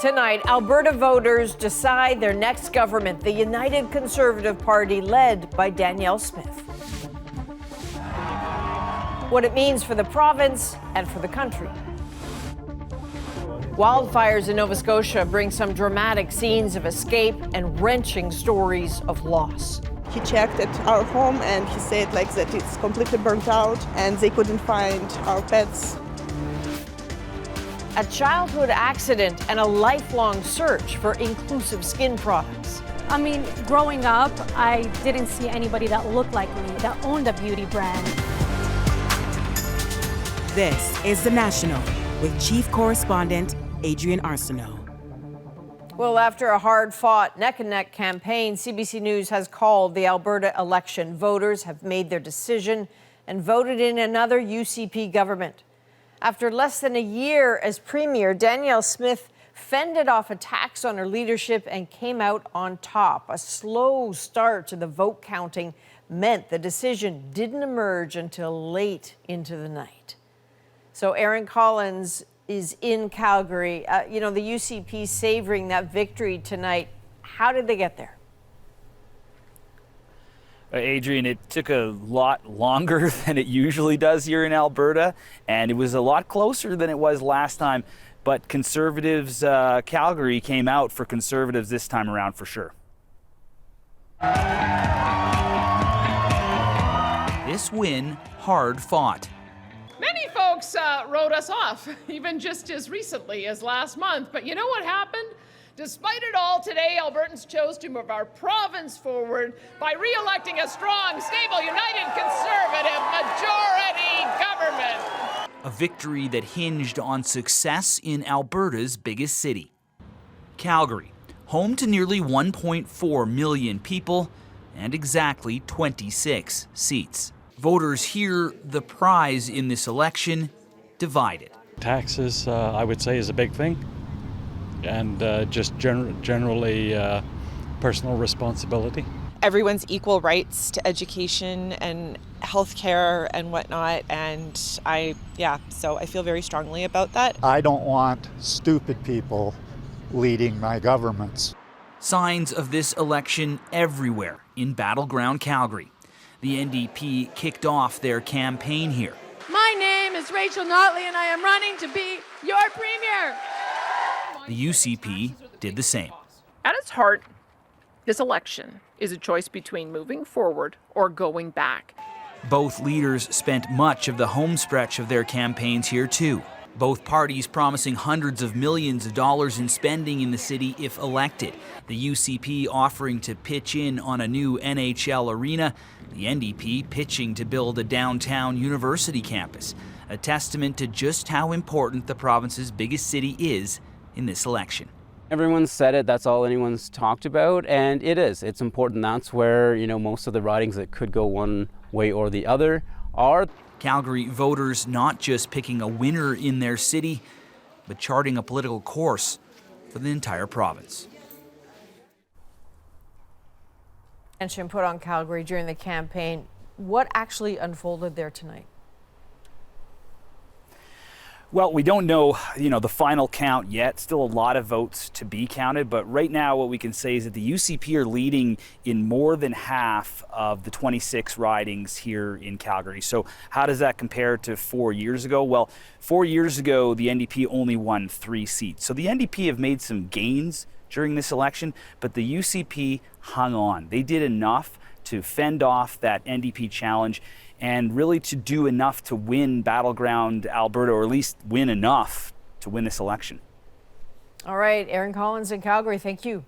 Tonight, Alberta voters decide their next government, the United Conservative Party led by Danielle Smith. What it means for the province and for the country. Wildfires in Nova Scotia bring some dramatic scenes of escape and wrenching stories of loss. He checked at our home and he said that it's completely burnt out and they couldn't find our pets. A childhood accident and a lifelong search for inclusive skin products. I mean, growing up, I didn't see anybody that looked like me, that owned a beauty brand. This is The National with Chief Correspondent Adrian Arsenault. Well, after a hard-fought neck-and-neck campaign, CBC News has called the Alberta election. Voters have made their decision and voted in another UCP government. After less than a year as Premier, Danielle Smith fended off attacks on her leadership and came out on top. A slow start to the vote counting meant the decision didn't emerge until late into the night. So Aaron Collins is in Calgary. The UCP savoring that victory tonight. How did they get there? Adrian, it took a lot longer than it usually does here in Alberta, and it was a lot closer than it was last time. But Conservatives, Calgary came out for Conservatives this time around for sure. This win, hard fought. Many folks wrote us off, even just as recently as last month. But you know what happened? Despite it all, today, Albertans chose to move our province forward by re-electing a strong, stable, united Conservative majority government. A victory that hinged on success in Alberta's biggest city. Calgary, home to nearly 1.4 million people and exactly 26 seats. Voters here, the prize in this election, divided. Taxes, I would say, is a big thing. And just generally personal responsibility. Everyone's equal rights to education and healthcare and whatnot, and so I feel very strongly about that. I don't want stupid people leading my governments. Signs of this election everywhere in battleground Calgary. The NDP kicked off their campaign here. My name is Rachel Notley and I am running to be your premier. The UCP did the same. At its heart, this election is a choice between moving forward or going back. Both leaders spent much of the home stretch of their campaigns here too. Both parties promising hundreds of millions of dollars in spending in the city if elected. The UCP offering to pitch in on a new NHL arena. The NDP pitching to build a downtown university campus. A testament to just how important the province's biggest city is in this election. Everyone's said it, that's all anyone's talked about, and it is. It's important. That's where, most of the ridings that could go one way or the other are. Calgary voters not just picking a winner in their city, but charting a political course for the entire province. Attention put on Calgary during the campaign. What actually unfolded there tonight? Well, we don't know, the final count yet. Still a lot of votes to be counted. But right now, what we can say is that the UCP are leading in more than half of the 26 ridings here in Calgary. So how does that compare to 4 years ago? Well, 4 years ago, the NDP only won 3 seats. So the NDP have made some gains during this election, but the UCP hung on. They did enough to fend off that NDP challenge and really to do enough to win battleground Alberta, or at least win enough to win this election. All right, Aaron Collins in Calgary, thank you.